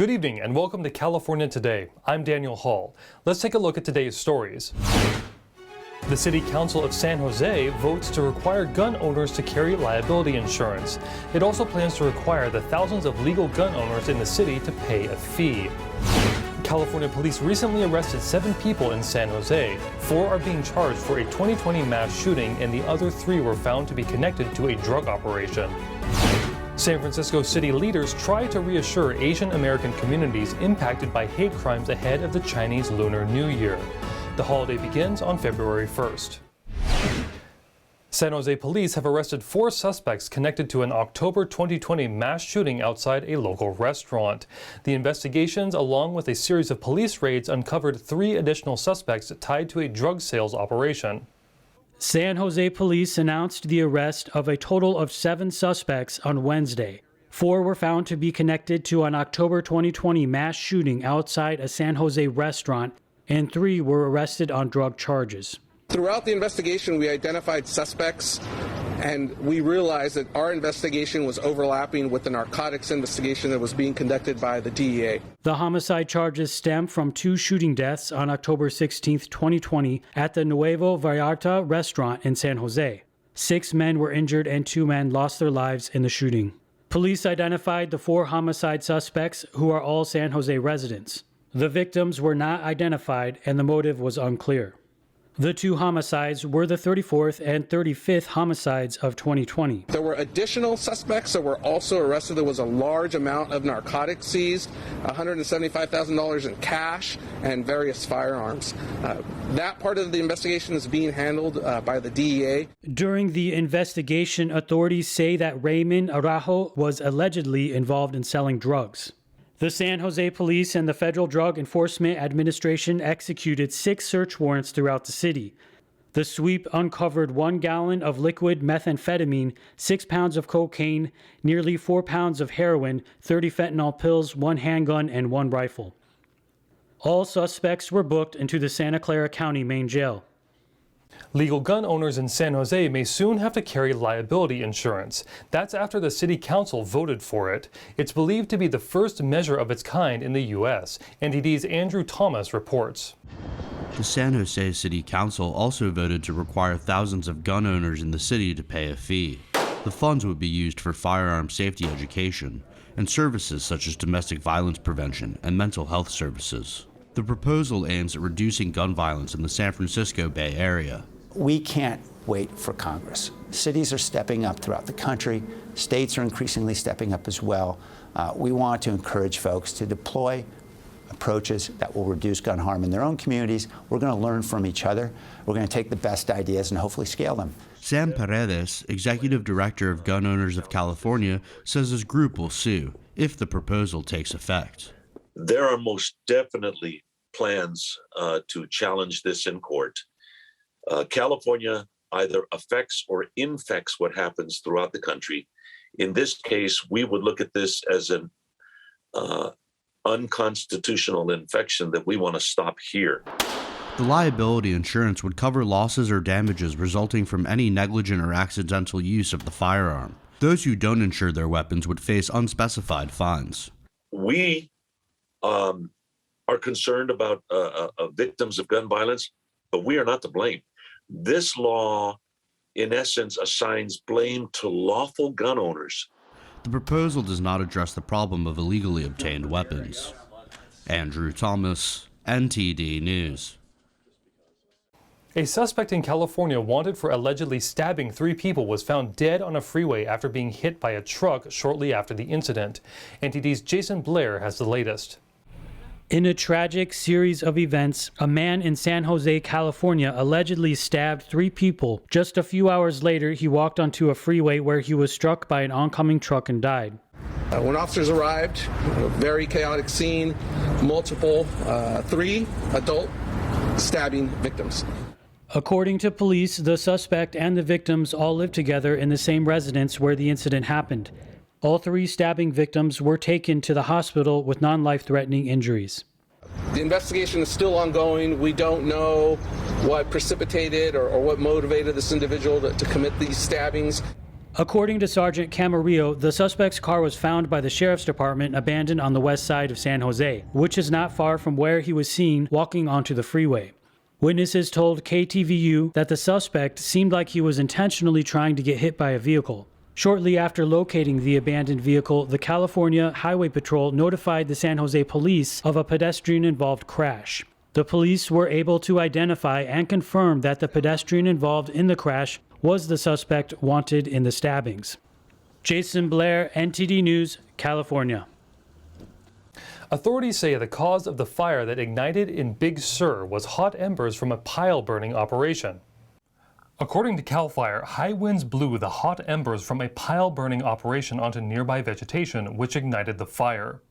Good evening and welcome to California Today. I'm Daniel Hall. Let's take a look at today's stories. The City Council of San Jose votes to require gun owners to carry liability insurance. It also plans to require the thousands of legal gun owners in the city to pay a fee. California police recently arrested 7 people in San Jose. 4 are being charged for a 2020 mass shooting and the other 3 were found to be connected to a drug operation. San Francisco city leaders try to reassure Asian American communities impacted by hate crimes ahead of the Chinese Lunar New Year. The holiday begins on February 1st. San Jose police have arrested 4 suspects connected to an October 2020 mass shooting outside a local restaurant. The investigations, along with a series of police raids, uncovered 3 additional suspects tied to a drug sales operation. San Jose police announced the arrest of a total of 7 suspects on Wednesday. 4 were found to be connected to an October 2020 mass shooting outside a San Jose restaurant, and 3 were arrested on drug charges. Throughout the investigation, we identified suspects, and we realized that our investigation was overlapping with the narcotics investigation that was being conducted by the DEA. The homicide charges stem from 2 shooting deaths on October 16, 2020, at the Nuevo Vallarta restaurant in San Jose. 6 men were injured and 2 men lost their lives in the shooting. Police identified the 4 homicide suspects, who are all San Jose residents. The victims were not identified, and the motive was unclear. The 2 homicides were the 34th and 35th homicides of 2020. There were additional suspects that were also arrested. There was a large amount of narcotics seized, $175,000 in cash, and various firearms. That part of the investigation is being handled by the DEA. During the investigation, authorities say that Raymond Araujo was allegedly involved in selling drugs. The San Jose Police and the Federal Drug Enforcement Administration executed 6 search warrants throughout the city. The sweep uncovered 1 gallon of liquid methamphetamine, 6 pounds of cocaine, nearly 4 pounds of heroin, 30 fentanyl pills, 1 handgun, and 1 rifle. All suspects were booked into the Santa Clara County main jail. Legal gun owners in San Jose may soon have to carry liability insurance. That's after the city council voted for it. It's believed to be the first measure of its kind in the U.S. NTD's Andrew Thomas reports. The San Jose City Council also voted to require thousands of gun owners in the city to pay a fee. The funds would be used for firearm safety education and services such as domestic violence prevention and mental health services. The proposal aims at reducing gun violence in the San Francisco Bay Area. We can't wait for Congress. Cities are stepping up throughout the country. States are increasingly stepping up as well. We want to encourage folks to deploy approaches that will reduce gun harm in their own communities. We're going to learn from each other. We're going to take the best ideas and hopefully scale them. Sam Paredes, Executive Director of Gun Owners of California, says his group will sue if the proposal takes effect. There are most definitely plans to challenge this in court. California either affects or infects what happens throughout the country. In this case, we would look at this as an unconstitutional infection that we want to stop here. The liability insurance would cover losses or damages resulting from any negligent or accidental use of the firearm. Those who don't insure their weapons would face unspecified fines. We are concerned about victims of gun violence, but we are not to blame. This law, in essence, assigns blame to lawful gun owners. The proposal does not address the problem of illegally obtained weapons. Andrew Thomas, NTD News. A suspect in California wanted for allegedly stabbing 3 people was found dead on a freeway after being hit by a truck shortly after the incident. NTD's Jason Blair has the latest. In a tragic series of events, a man in San Jose, California, allegedly stabbed 3 people. Just a few hours later, he walked onto a freeway where he was struck by an oncoming truck and died. When officers arrived, a very chaotic scene, multiple 3 adult stabbing victims. According to police, the suspect and the victims all lived together in the same residence where the incident happened. All 3 stabbing victims were taken to the hospital with non-life-threatening injuries. The investigation is still ongoing. We don't know what precipitated or what motivated this individual to commit these stabbings. According to Sergeant Camarillo, the suspect's car was found by the sheriff's department abandoned on the west side of San Jose, which is not far from where he was seen walking onto the freeway. Witnesses told KTVU that the suspect seemed like he was intentionally trying to get hit by a vehicle. Shortly after locating the abandoned vehicle, the California Highway Patrol notified the San Jose police of a pedestrian-involved crash. The police were able to identify and confirm that the pedestrian involved in the crash was the suspect wanted in the stabbings. Jason Blair, NTD News, California. Authorities say the cause of the fire that ignited in Big Sur was hot embers from a pile burning operation. According to CAL FIRE, high winds blew the hot embers from a pile burning operation onto nearby vegetation, which ignited the fire.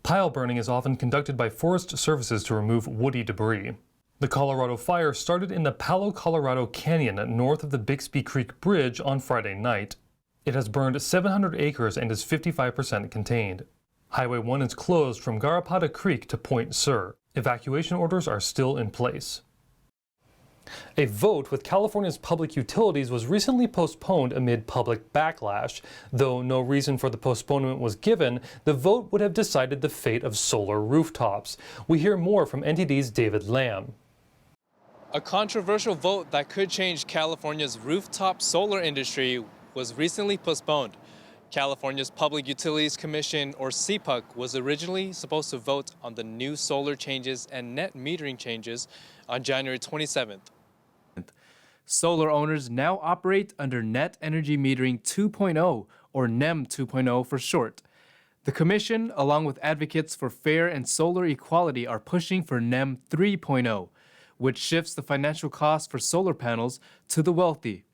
Pile burning is often conducted by forest services to remove woody debris. The Colorado fire started in the Palo Colorado Canyon north of the Bixby Creek Bridge on Friday night. It has burned 700 acres and is 55% contained. Highway 1 is closed from Garrapatta Creek to Point Sur. Evacuation orders are still in place. A vote with California's public utilities was recently postponed amid public backlash. Though no reason for the postponement was given, the vote would have decided the fate of solar rooftops. We hear more from NTD's David Lamb. A controversial vote that could change California's rooftop solar industry was recently postponed. California's Public Utilities Commission, or CPUC, was originally supposed to vote on the new solar changes and net metering changes on January 27th. Solar owners now operate under Net Energy Metering 2.0, or NEM 2.0 for short. The Commission, along with advocates for fair and solar equality, are pushing for NEM 3.0, which shifts the financial cost for solar panels to the wealthy.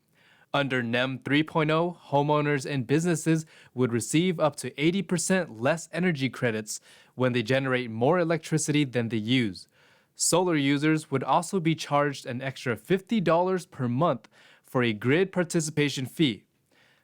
Under NEM 3.0, homeowners and businesses would receive up to 80% less energy credits when they generate more electricity than they use. Solar users would also be charged an extra $50 per month for a grid participation fee.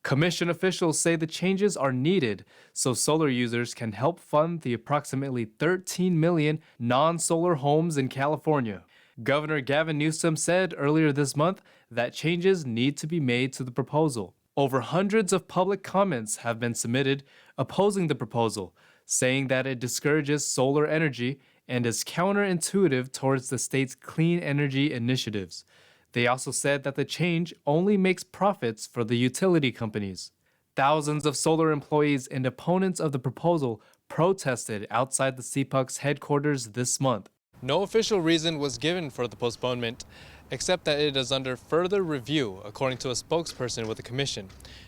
Commission officials say the changes are needed so solar users can help fund the approximately 13 million non-solar homes in California. Governor Gavin Newsom said earlier this month that changes need to be made to the proposal. Over hundreds of public comments have been submitted opposing the proposal, saying that it discourages solar energy and is counterintuitive towards the state's clean energy initiatives. They also said that the change only makes profits for the utility companies. Thousands of solar employees and opponents of the proposal protested outside the CPUC's headquarters this month. No official reason was given for the postponement, except that it is under further review, according to a spokesperson with the commission.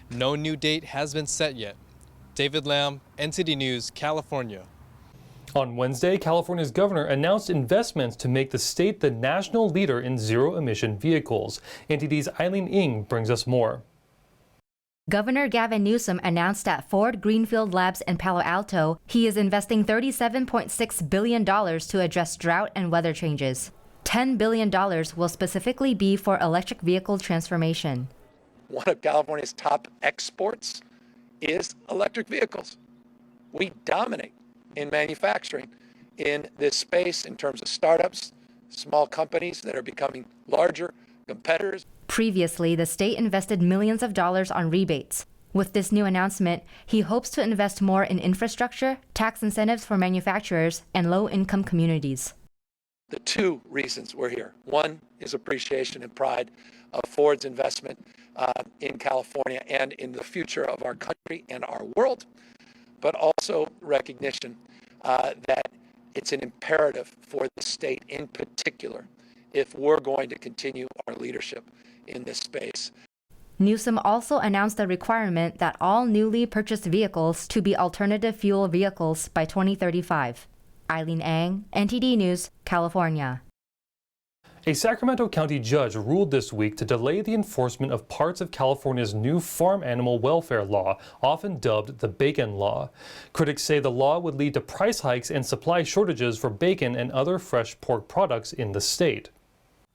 No new date has been set yet. David Lamb, NTD News, California. On Wednesday, California's governor announced investments to make the state the national leader in zero-emission vehicles. NTD's Eileen Ng brings us more. Governor Gavin Newsom announced at Ford Greenfield Labs in Palo Alto he is investing $37.6 billion to address drought and weather changes. $10 billion will specifically be for electric vehicle transformation. One of California's top exports is electric vehicles. We dominate in manufacturing in this space in terms of startups, small companies that are becoming larger competitors. Previously, the state invested millions of dollars on rebates. With this new announcement, he hopes to invest more in infrastructure, tax incentives for manufacturers, and low-income communities. The two reasons we're here. One is appreciation and pride of Ford's investment in California and in the future of our country and our world, but also recognition that it's an imperative for the state in particular if we're going to continue our leadership in this space. Newsom also announced the requirement that all newly purchased vehicles to be alternative fuel vehicles by 2035. Eileen Ang, NTD News, California. A Sacramento County judge ruled this week to delay the enforcement of parts of California's new farm animal welfare law, often dubbed the Bacon Law. Critics say the law would lead to price hikes and supply shortages for bacon and other fresh pork products in the state.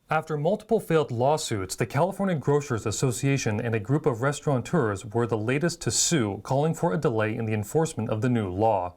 After multiple failed lawsuits, the California Grocers Association and a group of restaurateurs were the latest to sue, calling for a delay in the enforcement of the new law.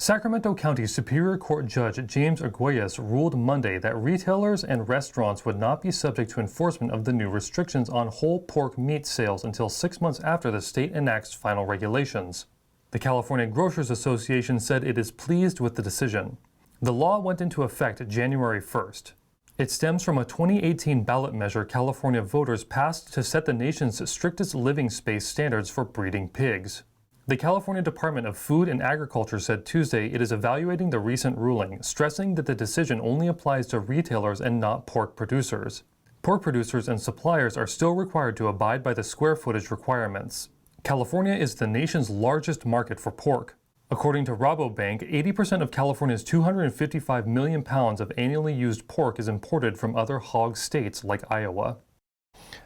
Sacramento County Superior Court Judge James Arguelles ruled Monday that retailers and restaurants would not be subject to enforcement of the new restrictions on whole pork meat sales until 6 months after the state enacts final regulations. The California Grocers Association said it is pleased with the decision. The law went into effect January 1st. It stems from a 2018 ballot measure California voters passed to set the nation's strictest living space standards for breeding pigs. The California Department of Food and Agriculture said Tuesday it is evaluating the recent ruling, stressing that the decision only applies to retailers and not pork producers. Pork producers and suppliers are still required to abide by the square footage requirements. California is the nation's largest market for pork. According to Rabobank, 80% of California's 255 million pounds of annually used pork is imported from other hog states like Iowa.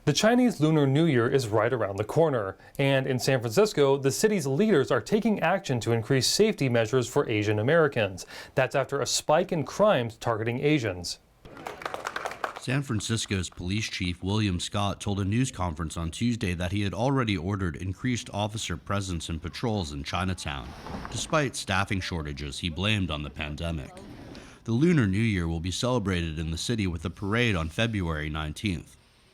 The Chinese Lunar New Year is right around the corner, and in San Francisco, the city's leaders are taking action to increase safety measures for Asian Americans. That's after a spike in crimes targeting Asians. San Francisco's police chief William Scott told a news conference on Tuesday that he had already ordered increased officer presence and patrols in Chinatown, despite staffing shortages he blamed on the pandemic. The Lunar New Year will be celebrated in the city with a parade on February 19th.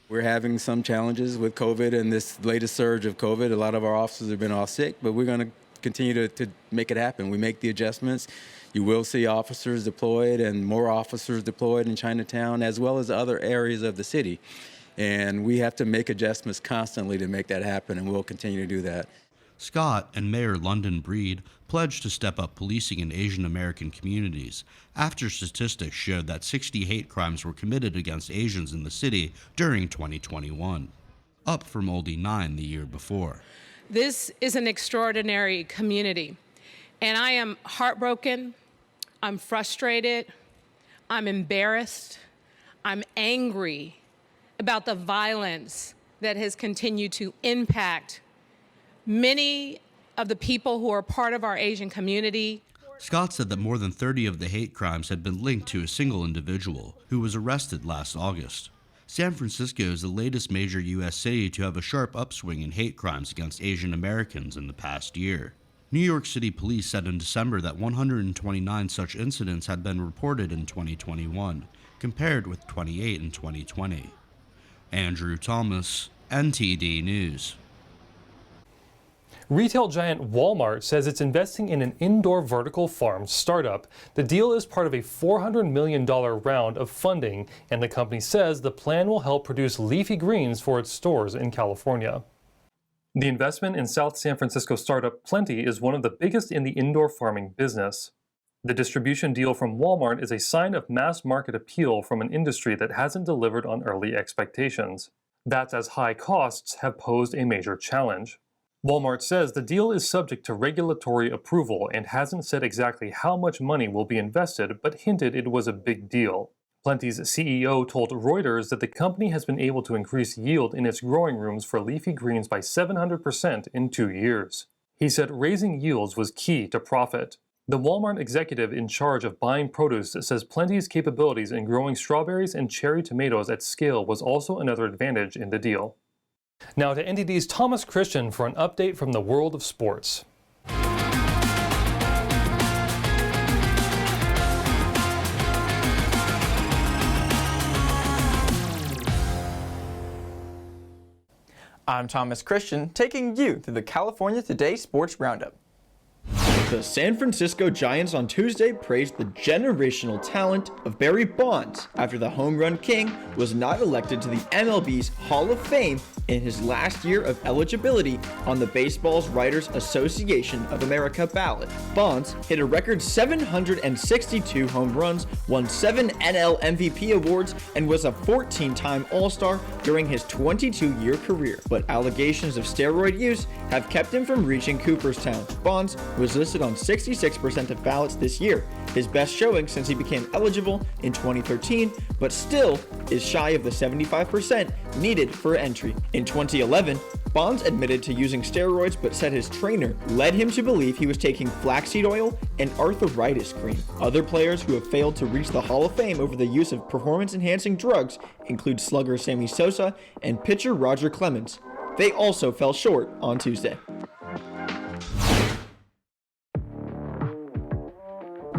We're having some challenges with COVID and this latest surge of COVID. A lot of our officers have been off sick, but we're going to continue to make it happen. We make the adjustments. You will see officers deployed and more officers deployed in Chinatown, as well as other areas of the city. And we have to make adjustments constantly to make that happen, and we'll continue to do that. Scott and Mayor London Breed pledged to step up policing in Asian American communities after statistics showed that 60 hate crimes were committed against Asians in the city during 2021, up from only 9 the year before. This is an extraordinary community, and I am heartbroken, I'm frustrated, I'm embarrassed, I'm angry about the violence that has continued to impact many of the people who are part of our Asian community. Scott said that more than 30 of the hate crimes had been linked to a single individual who was arrested last August. San Francisco is the latest major U.S. city to have a sharp upswing in hate crimes against Asian Americans in the past year. New York City police said in December that 129 such incidents had been reported in 2021, compared with 28 in 2020. Andrew Thomas, NTD News. Retail giant Walmart says it's investing in an indoor vertical farm startup. The deal is part of a $400 million round of funding, and the company says the plan will help produce leafy greens for its stores in California. The investment in South San Francisco startup Plenty is one of the biggest in the indoor farming business. The distribution deal from Walmart is a sign of mass market appeal from an industry that hasn't delivered on early expectations. That's as high costs have posed a major challenge. Walmart says the deal is subject to regulatory approval and hasn't said exactly how much money will be invested, but hinted it was a big deal. Plenty's CEO told Reuters that the company has been able to increase yield in its growing rooms for leafy greens by 700% in 2 years. He said raising yields was key to profit. The Walmart executive in charge of buying produce says Plenty's capabilities in growing strawberries and cherry tomatoes at scale was also another advantage in the deal. Now to NTD's Thomas Christian for an update from the world of sports. I'm Thomas Christian, taking you through the California Today Sports Roundup. The San Francisco Giants on Tuesday praised the generational talent of Barry Bonds after the home run king was not elected to the MLB's Hall of Fame in his last year of eligibility on the Baseball's Writers Association of America ballot. Bonds hit a record 762 home runs, won 7 NL MVP awards, and was a 14-time All-Star during his 22-year career. But allegations of steroid use have kept him from reaching Cooperstown. Bonds was listed on 66% of ballots this year, his best showing since he became eligible in 2013, but still is shy of the 75% needed for entry. In 2011, Bonds admitted to using steroids but said his trainer led him to believe he was taking flaxseed oil and arthritis cream. Other players who have failed to reach the Hall of Fame over the use of performance-enhancing drugs include slugger Sammy Sosa and pitcher Roger Clemens. They also fell short on Tuesday.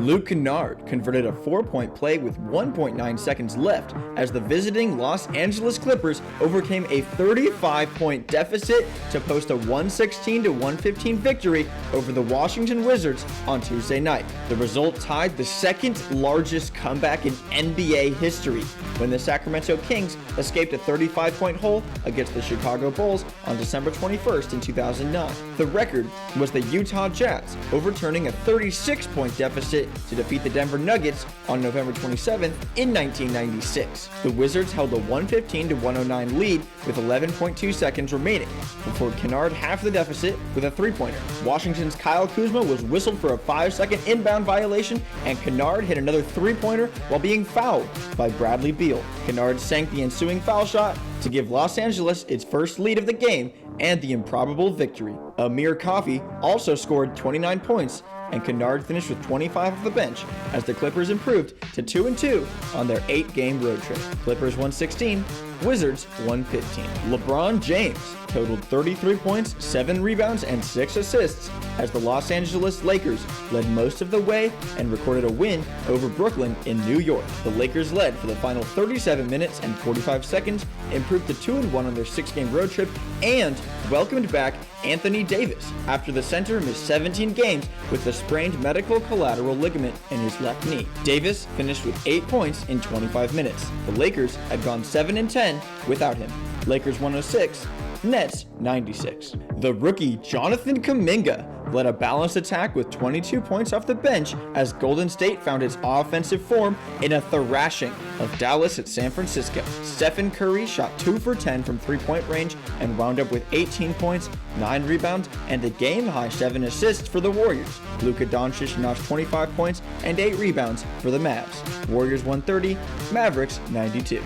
Luke Kennard converted a 4-point play with 1.9 seconds left as the visiting Los Angeles Clippers overcame a 35-point deficit to post a 116-115 victory over the Washington Wizards on Tuesday night. The result tied the second largest comeback in NBA history when the Sacramento Kings escaped a 35-point hole against the Chicago Bulls on December 21st in 2009. The record was the Utah Jazz overturning a 36-point deficit to defeat the Denver Nuggets on November 27th in 1996. The Wizards held a 115-109 lead with 11.2 seconds remaining before Kennard halved the deficit with a three-pointer. Washington's Kyle Kuzma was whistled for a 5-second inbound violation, and Kennard hit another three-pointer while being fouled by Bradley Beal. Kennard sank the ensuing foul shot to give Los Angeles its first lead of the game and the improbable victory. Amir Coffey also scored 29 points, and Kennard finished with 25 off the bench as the Clippers improved to 2-2 on their 8-game road trip. Clippers 116, Wizards 115. LeBron James totaled 33 points, 7 rebounds, and 6 assists as the Los Angeles Lakers led most of the way and recorded a win over Brooklyn in New York. The Lakers led for the final 37 minutes and 45 seconds, improved to 2-1 on their 6-game road trip, and welcomed back Anthony Davis after the center missed 17 games with the sprained medial collateral ligament in his left knee. Davis finished with 8 points in 25 minutes. The Lakers had gone 7-10 without him. Lakers 106, Nets 96. The rookie Jonathan Kuminga led a balanced attack with 22 points off the bench as Golden State found its offensive form in a thrashing of Dallas at San Francisco. Stephen Curry shot 2 for 10 from three-point range and wound up with 18 points, 9 rebounds, and a game-high 7 assists for the Warriors. Luka Doncic notched 25 points and 8 rebounds for the Mavs. Warriors 130, Mavericks 92.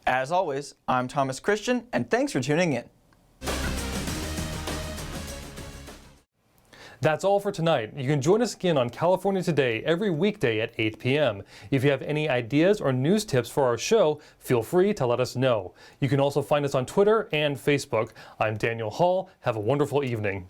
As always, I'm Thomas Christian, and thanks for tuning in. That's all for tonight. You can join us again on California Today every weekday at 8 p.m. If you have any ideas or news tips for our show, feel free to let us know. You can also find us on Twitter and Facebook. I'm Daniel Hall. Have a wonderful evening.